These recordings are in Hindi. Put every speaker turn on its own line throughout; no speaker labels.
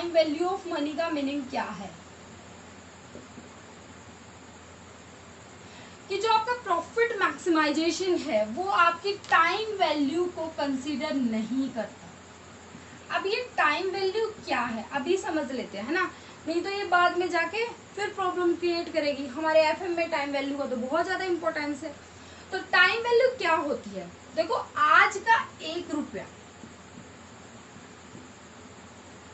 टाइम वैल्यू ऑफ मनी का मीनिंग क्या है कि जो आपका प्रॉफिट मैक्सिमाइजेशन है वो आपकी टाइम वैल्यू को कंसीडर नहीं करता। अब ये टाइम वैल्यू क्या है अभी समझ लेते हैं, है ना, नहीं तो ये बाद में जाके फिर प्रॉब्लम क्रिएट करेगी। हमारे एफएम में टाइम वैल्यू का तो बहुत ज्यादा इंपॉर्टेंस है। तो टाइम वैल्यू क्या होती है? देखो, आज का 1 रुपया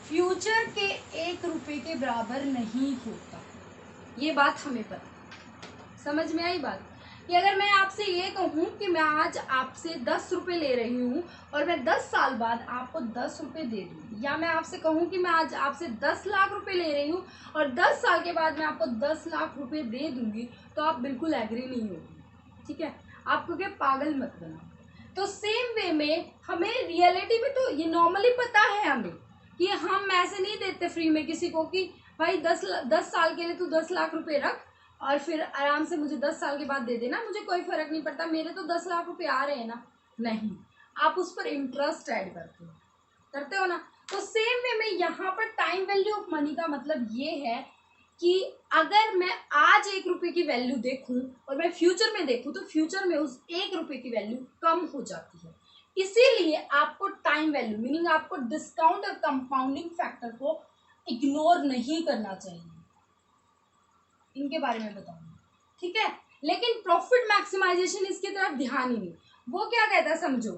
फ्यूचर के 1 रुपए के बराबर नहीं होता। ये बात हमें पता, समझ में आई बात? कि अगर मैं आपसे ये कहूँ कि मैं आज आपसे 10 रुपए ले रही हूँ और मैं 10 साल बाद आपको 10 रुपए दे दूँ, या मैं आपसे कहूँ कि मैं आज आपसे 10 लाख रुपए ले रही हूँ और 10 साल के बाद मैं आपको 10 लाख रुपए दे दूंगी, तो आप बिल्कुल एग्री नहीं होगी, ठीक है? आपको क्या पागल मत बना। तो सेम वे में हमें रियलिटी में तो ये नॉर्मली पता है हमें कि हम ऐसे नहीं देते फ्री में किसी को कि भाई 10 साल के लिए तू 10 लाख रुपए रख और फिर आराम से मुझे 10 साल के बाद दे देना, मुझे कोई फर्क नहीं पड़ता, मेरे तो 10 लाख रुपए आ रहे हैं ना। नहीं, आप उस पर इंटरेस्ट ऐड करते हो ना। तो सेम वे में यहाँ पर टाइम वैल्यू ऑफ मनी का मतलब ये है कि अगर मैं आज 1 रुपए की वैल्यू देखूं और मैं फ्यूचर में देखूं तो फ्यूचर में उस 1 रुपए की वैल्यू कम हो जाती है। इसीलिए आपको टाइम वैल्यू मीनिंग आपको डिस्काउंट और कंपाउंडिंग फैक्टर को इग्नोर नहीं करना चाहिए। इनके बारे में बताऊंगी, ठीक है? लेकिन प्रॉफिट मैक्सिमाइजेशन इसकी तरफ ध्यान ही नहीं। वो क्या कहता है समझो,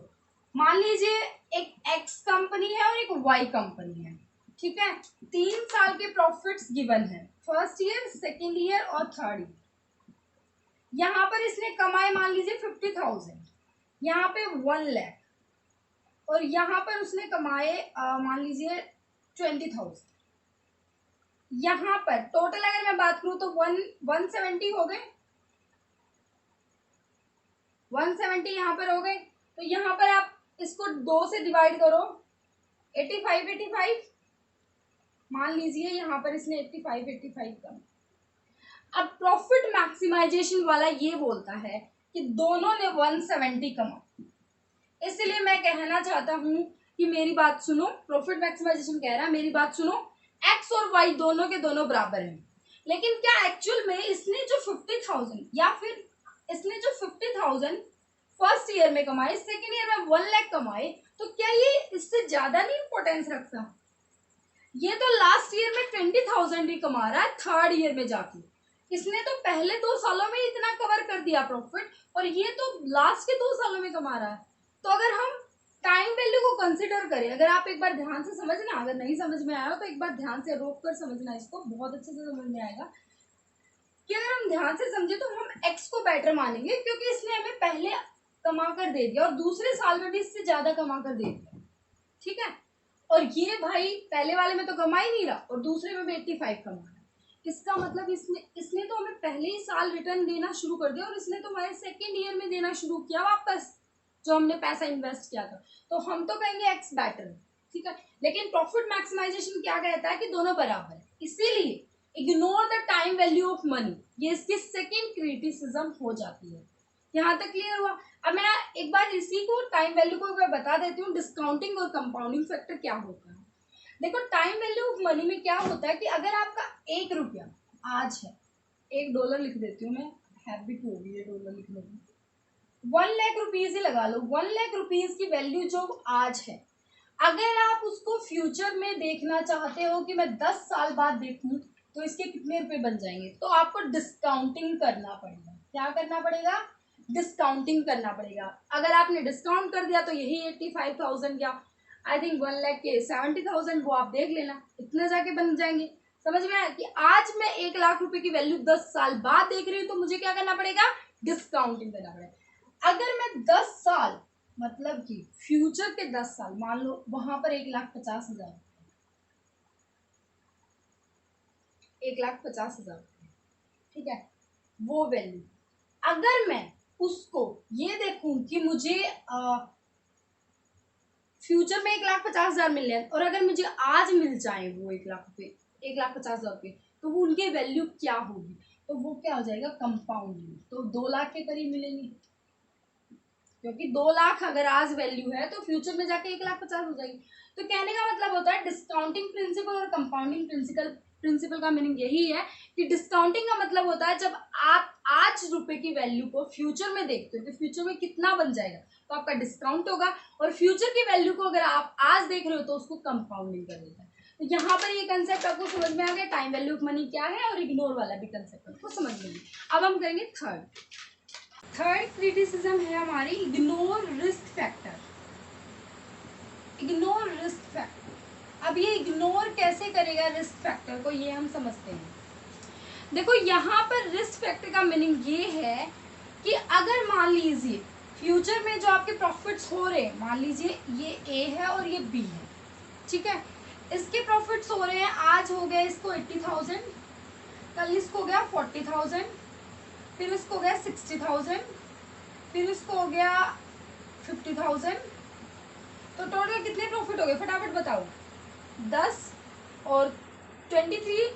मान लीजिए एक एक्स कंपनी है और एक वाई कंपनी है, ठीक है? 3 साल के प्रॉफिट्स गिवन है, फर्स्ट ईयर, सेकेंड ईयर और थर्ड ईयर। यहाँ पर इसने कमाए मान लीजिए 50,000, यहाँ पे 1 लाख, और यहाँ पर उसने कमाए मान लीजिए 20,000। यहाँ पर टोटल अगर मैं बात करूं तो 170 हो गए, 170 यहाँ पर हो गए। तो यहाँ पर आप इसको 2 से डिवाइड करो, 85 मान लीजिए यहाँ पर इसने 85 का। अब प्रॉफिट मैक्सिमाइजेशन वाला ये बोलता है कि दोनों ने 170 कमा, इसलिए मैं कहना चाहता हूं कि मेरी बात सुनो। प्रॉफिट मैक्सिमाइजेशन कह रहा है मेरी बात सुनो, एक्स और वाई दोनों के दोनों बराबर हैं, लेकिन क्या एक्चुअल में इसने जो 50,000 या फिर इसने जो 50,000 फर्स्ट ईयर में कमाए, सेकेंड ईयर में 1 लाख कमाए, तो क्या ये इससे ज्यादा नहीं इंपॉर्टेंस रखता? ये तो लास्ट ईयर में 20,000 ही कमा रहा है, थर्ड ईयर में जाके इसने तो पहले 2 सालों में इतना कवर कर दिया प्रॉफिट, और ये तो लास्ट के 2 सालों में कमा रहा है। तो अगर हम टाइम वैल्यू को कंसिडर करें, अगर आप एक बार ध्यान से समझना, अगर नहीं समझ में आया तो एक बार ध्यान से रोक कर समझना, इसको बहुत अच्छे से समझ में आएगा कि अगर हम ध्यान से समझे तो हम एक्स को बेटर मानेंगे क्योंकि इसने हमें पहले कमा कर दे दिया और दूसरे साल में भी इससे ज्यादा कमा कर दे दिया, ठीक है? और ये भाई पहले वाले में तो कमा ही नहीं रहा और दूसरे में भी 85 कमा रहा है। इसका मतलब इसने तो हमें पहले ही साल रिटर्न देना शुरू कर दिया और इसने तो हमारे सेकेंड ईयर में देना शुरू किया वापस जो हमने पैसा इन्वेस्ट किया था। तो हम तो कहेंगे एक्स बेटर है, ठीक है? लेकिन प्रॉफिट मैक्सिमाइजेशन क्या कहता है कि दोनों बराबर है, इसीलिए ignore the time value of money, ये इसकी सेकेंड क्रिटिसिज्म हो जाती है। यहाँ तक क्लियर हुआ? अब मैं एक बार इसी को टाइम वैल्यू को मैं बता देती हूँ, डिस्काउंटिंग और कंपाउंडिंग फैक्टर क्या होता है। देखो, टाइम वैल्यू ऑफ मनी में क्या होता है कि अगर आपका 1 रुपया आज है, $1 लिख देती हूँ मैं, हैबिट हो गई है डॉलर लिखने की, 1 लाख रुपीज ही लगा लो, 1 लाख रुपीज की वैल्यू जो आज है, अगर आप उसको फ्यूचर में देखना चाहते हो कि मैं 10 साल बाद देखूं तो इसके कितने रुपए बन जाएंगे, तो आपको डिस्काउंटिंग करना पड़ेगा। क्या करना पड़ेगा? डिस्काउंटिंग करना पड़ेगा। अगर आपने डिस्काउंट कर दिया तो यही 85,000 या आई थिंक 1 लाख के 70,000 वो आप देख लेना, इतने जाके बन जाएंगे। समझ में आया कि आज मैं 1 लाख रुपए की वैल्यू 10 साल बाद देख रही हूँ तो मुझे क्या करना पड़ेगा? डिस्काउंटिंग करना पड़ेगा। अगर मैं 10 साल मतलब कि फ्यूचर के 10 साल मान लो, वहां पर 1,50,000, 1,50,000, ठीक है, वो वैल्यू अगर मैं उसको ये देखूं कि मुझे फ्यूचर में 1,50,000 मिल रहे हैं और अगर मुझे आज मिल जाए वो 1 लाख रुपए, 1,50,000 रुपये, तो वो उनकी वैल्यू क्या होगी? तो वो क्या हो जाएगा? कंपाउंडिंग। तो 2 लाख के करीब मिलेंगे, क्योंकि 2 लाख अगर आज वैल्यू है तो फ्यूचर में जाके 1,50,000 हो जाएगी। तो कहने का मतलब होता है डिस्काउंटिंग प्रिंसिपल और कंपाउंडिंग प्रिंसिपल का मीनिंग यही है कि डिस्काउंटिंग का मतलब होता है जब आप आज रुपए की वैल्यू को फ्यूचर में देखते हो कि फ्यूचर में कितना बन जाएगा तो आपका डिस्काउंट होगा, और फ्यूचर की वैल्यू को अगर आप आज देख रहे हो तो उसको कंपाउंडिंग कर देता है। तो यहाँ पर ये कंसेप्ट आपको समझ में आ गया, टाइम वैल्यू ऑफ मनी क्या है, और इग्नोर वाला भी कंसेप्ट आपको समझ में आ। अब हम करेंगे थर्ड क्रिटिसिज्म है हमारी ignore risk factor. Ignore risk factor. अब ये इग्नोर कैसे करेगा रिस्क फैक्टर को, ये हम समझते हैं। देखो यहाँ पर रिस्क फैक्टर का मीनिंग ये है कि अगर मान लीजिए फ्यूचर में जो आपके प्रॉफिट्स हो रहे हैं, मान लीजिए ये ए है और ये बी है, ठीक है, इसके प्रॉफिट्स हो रहे हैं, आज हो गया इसको 80,000, कल इसको हो गया 40,000, फिर इसको हो गया 60,000, फिर इसको हो गया 50,000, तो टोटल कितने प्रॉफिट हो गए फटाफट बताओ। 10 और 23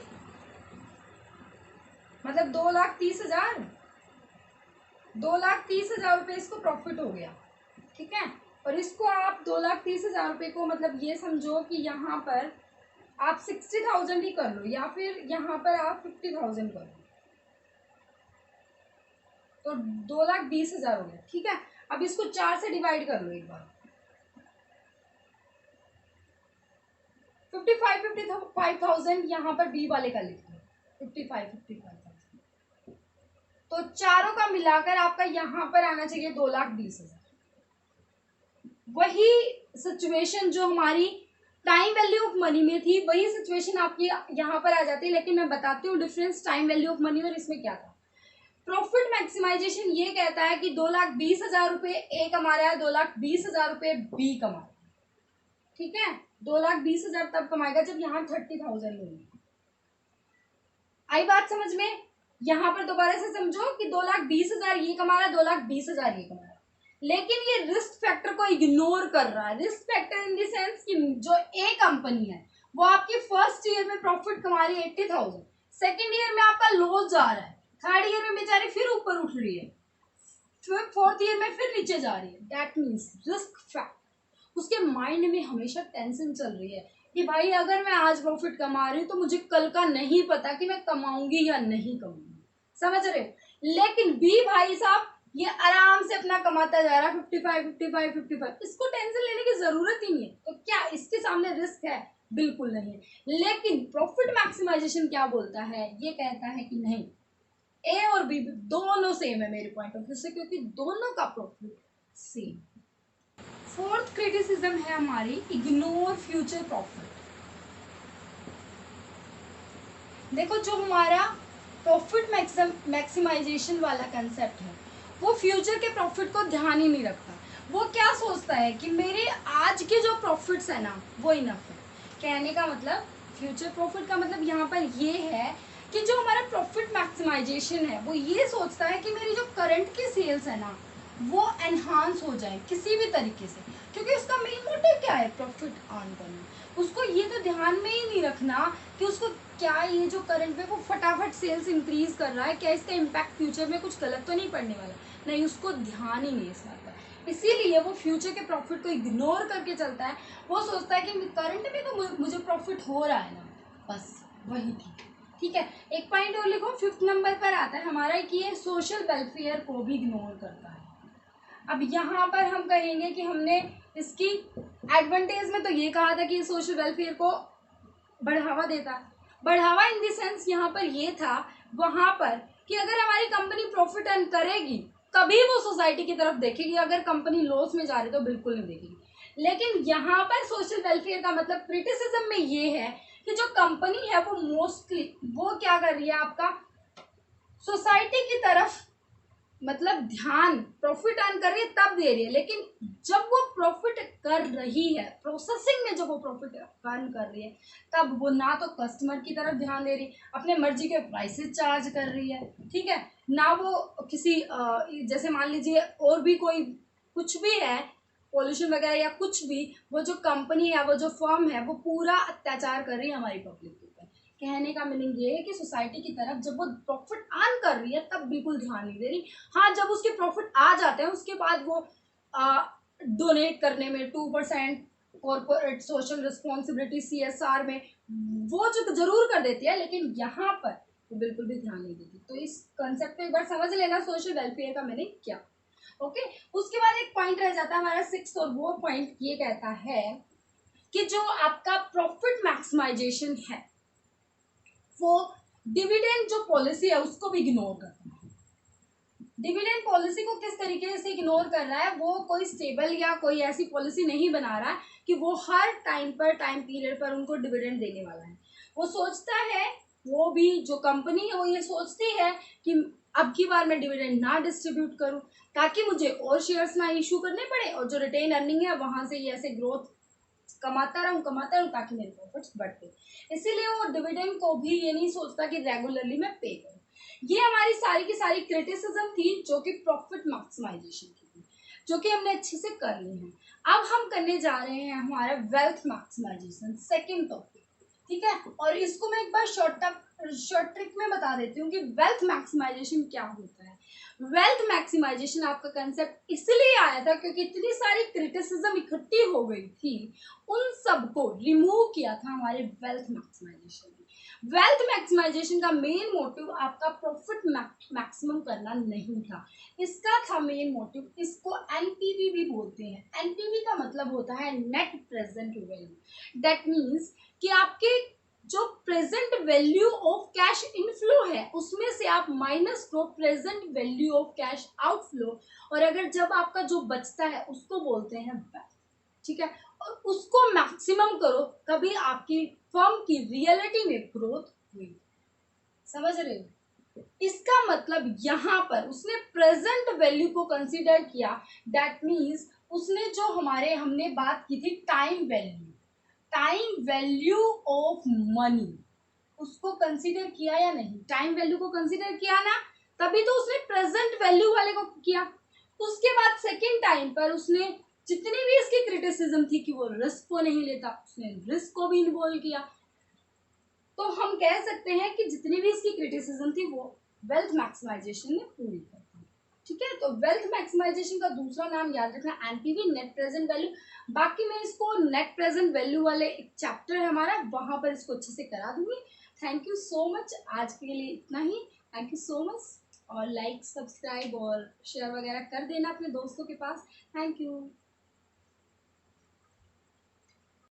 मतलब 2,30,000, 2,30,000 रुपये इसको प्रॉफिट हो गया, ठीक है। और इसको आप 2,30,000 रुपये को मतलब ये समझो कि यहाँ पर आप 60,000 ही कर लो या फिर यहाँ पर आप 50,000 कर लो, तो 2,20,000 हो गया, ठीक है। अब इसको 4 से डिवाइड कर लो एक बार, 55,000 यहाँ पर बी वाले का लिख लो, 55,000। तो चारों का मिलाकर आपका यहाँ पर आना चाहिए 2,20,000। वही सिचुएशन जो हमारी टाइम वैल्यू ऑफ मनी में थी वही सिचुएशन आपकी यहाँ पर आ जाती है, लेकिन मैं बताती हूँ difference time value of money और इसमें क्या था। प्रॉफिट मैक्सिमाइजेशन ये कहता है कि 2,20,000 रुपये ए कमा रहा है, 2,20,000 रुपये बी कमा रहा है, ठीक है। 2,20,000 तब कमाएगा जब यहाँ 30,000 होंगे। आई बात समझ में। यहाँ पर दोबारा से समझो कि 2,20,000 ये कमा रहा है, 2,20,000 ये कमा रहा है, लेकिन ये रिस्क फैक्टर को इग्नोर कर रहा है। Risk factor in the sense कि जो ए कंपनी है वो आपकी फर्स्ट ईयर में प्रॉफिट कमा रही है 80,000, सेकेंड ईयर में आपका लॉस जा रहा है, थर्ड ईयर में बेचारी फिर ऊपर उठ रही है, फिर फोर्थ ईयर में फिर नीचे जा रही है। दैट मीन्स रिस्क फैक्टर उसके माइंड में हमेशा टेंशन चल रही है कि भाई अगर मैं आज प्रॉफिट कमा रही हूँ तो मुझे कल का नहीं पता कि मैं कमाऊंगी या नहीं कमाऊंगी, समझ रहे हो। लेकिन बी भाई साहब ये आराम से अपना कमाता जा रहा है 55, इसको टेंशन लेने की जरूरत ही नहीं है। तो क्या इसके सामने रिस्क है? बिल्कुल नहीं है। लेकिन प्रॉफिट मैक्सिमाइजेशन क्या बोलता है, ये कहता है कि नहीं, ए और बी दोनों सेम है मेरे पॉइंट ऑफ व्यू से, क्योंकि दोनों का प्रॉफिट सेम। फोर्थ क्रिटिसिज्म है हमारी इग्नोर फ्यूचर प्रॉफिट। देखो जो हमारा प्रॉफिट मैक्सिमाइजेशन वाला कंसेप्ट है वो फ्यूचर के प्रॉफिट को ध्यान ही नहीं रखता। वो क्या सोचता है कि मेरे आज के जो प्रॉफिट्स है ना वो इनफ है। कहने का मतलब फ्यूचर प्रॉफिट का मतलब यहाँ पर ये है कि जो हमारा प्रॉफिट मैक्सिमाइजेशन है वो ये सोचता है कि मेरी जो करंट की सेल्स है ना वो एनहांस हो जाए किसी भी तरीके से, क्योंकि उसका मेन मोटिव क्या है, प्रॉफिट अर्न करना। उसको ये तो ध्यान में ही नहीं रखना कि उसको क्या ये जो करंट में वो फटाफट सेल्स इंक्रीज कर रहा है, क्या इसका इम्पैक्ट फ्यूचर में कुछ गलत तो नहीं पड़ने वाला, नहीं, उसको ध्यान ही नहीं है इस बात पर। इसीलिए वो फ्यूचर के प्रॉफिट को इग्नोर करके चलता है। वो सोचता है कि करंट में तो मुझे प्रॉफिट हो रहा है ना, बस वही ठीक है। एक पॉइंट और लिखो, 5th नंबर पर आता है हमारा कि ये सोशल वेलफेयर को भी इग्नोर करता है। अब यहाँ पर हम कहेंगे कि हमने इसकी एडवांटेज में तो ये कहा था कि सोशल वेलफेयर को बढ़ावा देता है। बढ़ावा इन द सेंस यहाँ पर ये था वहाँ पर कि अगर हमारी कंपनी प्रॉफिट अर्न करेगी तभी वो सोसाइटी की तरफ देखेगी, अगर कंपनी लॉस में जा रही तो बिल्कुल नहीं देखेगी। लेकिन यहाँ पर सोशल वेलफेयर का मतलब क्रिटिसिज्म में ये है कि जो कंपनी है वो मोस्टली वो क्या कर रही है, आपका सोसाइटी की तरफ मतलब ध्यान प्रॉफिट अर्न कर रही है तब दे रही है, लेकिन जब वो प्रॉफिट कर रही है प्रोसेसिंग में जब वो प्रॉफिट अर्न कर रही है तब वो ना तो कस्टमर की तरफ ध्यान दे रही, अपने मर्जी के प्राइसेस चार्ज कर रही है, ठीक है ना। वो किसी जैसे मान लीजिए और भी कोई कुछ भी है, पॉल्यूशन वगैरह या कुछ भी, वो जो कंपनी है वो जो फर्म है वो पूरा अत्याचार कर रही है हमारी पब्लिक के ऊपर। कहने का मीनिंग ये है कि सोसाइटी की तरफ जब वो प्रॉफिट अर्न कर रही है तब बिल्कुल ध्यान नहीं दे रही। हाँ, जब उसके प्रॉफिट आ जाते हैं उसके बाद वो डोनेट करने में 2% कॉर्पोरेट सोशल रिस्पॉन्सिबिलिटी CSR में, वो जो जरूर कर देती है, लेकिन यहाँ पर वो बिल्कुल भी ध्यान नहीं देती। तो इस कंसेप्ट को एक बार समझ लेना सोशल वेलफेयर का मैंने क्या। ओके, उसके बाद एक पॉइंट रह जाता है हमारा 6, और वो पॉइंट ये कहता है कि जो आपका प्रॉफिट मैक्सिमाइजेशन है वो डिविडेंड जो पॉलिसी है उसको भी इग्नोर करता है। डिविडेंड पॉलिसी को किस तरीके से इग्नोर कर रहा है, वो कोई स्टेबल या कोई ऐसी पॉलिसी नहीं बना रहा है कि वो हर टाइम पीरियड पर उनको डिविडेंड देने वाला है। वो सोचता है, वो भी जो कंपनी है वो ये सोचती है कि अब की बार मैं डिविडेंड ना डिस्ट्रीब्यूट करूं, ताकि मुझे और शेयर्स ना इशू करने पड़े, और जो रिटेन अर्निंग है वहां से ये ऐसे ग्रोथ कमाता रहूं ताकि मेरे प्रॉफिट्स बढ़ते। इसीलिए वो डिविडेंड को भी ये नहीं सोचता कि रेगुलरली मैं पे करूं। ये हमारी सारी की सारी क्रिटिसिज्म थी जो कि प्रॉफिट मैक्सिमाइजेशन की थी, जो कि हमने अच्छे से कर ली है। अब हम करने जा रहे हैं हमारा वेल्थ मैक्सिमाइजेशन, सेकंड टॉपिक, ठीक है। और इसको मैं एक बार शॉर्ट ट्रिक में बता देती हूँ कि वेल्थ मैक्सिमाइजेशन क्या होता है। वेल्थ मैक्सिमाइजेशन आपका कंसेप्ट इसलिए आया था क्योंकि इतनी सारी क्रिटिसिज्म इकट्ठी हो गई थी, उन सबको रिमूव किया था हमारे वेल्थ मैक्सिमाइजेशन में। वेल्थ मैक्सिमाइजेशन का मेन मोटिव आपका प्रॉफिट मैक्सिमम करना नहीं था, इसका था मेन मोटिव, इसको एनपीवी भी बोलते हैं। एनपीवी का मतलब होता है net present value. That means कि आपके जो present value of cash inflow है उसमें से आप माइनस करो present value of cash outflow, और अगर जब आपका जो बचता है उसको बोलते हैं वेल्थ, ठीक है। और उसको मैक्सिमम करो तभी आपकी फर्म की रियलिटी में ग्रोथ हुई। समझ रहे हो? इसका मतलब यहाँ पर उसने प्रेजेंट वैल्यू को कंसीडर किया। दैट मीन्स उसने जो हमने बात की थी टाइम वैल्यू ऑफ मनी, उसको कंसीडर किया या नहीं? टाइम वैल्यू को कंसीडर किया ना, तभी तो उसने प्रेजेंट वैल्यू वाले को किया। उसके बाद सेकेंड टाइम पर उसने जितनी भी इसकी क्रिटिसिज्म थी कि वो रिस्क को नहीं लेता, उसने रिस्क को भी इन्वॉल्व किया। तो हम कह सकते हैं कि जितनी भी इसकी क्रिटिसिज्म थी वो वेल्थ मैक्सिमाइजेशन ने पूरी कर दी, ठीक है। तो वेल्थ मैक्सिमाइजेशन का दूसरा नाम याद रखना एनपीवी, नेट प्रेजेंट वैल्यू। बाकी मैं इसको नेट प्रेजेंट वैल्यू वाले एक चैप्टर है हमारा, वहां पर इसको अच्छे से करा दूंगी। थैंक यू सो मच, आज के लिए इतना ही। थैंक यू सो मच, और लाइक सब्सक्राइब और शेयर वगैरह कर देना अपने दोस्तों के पास। Thank you.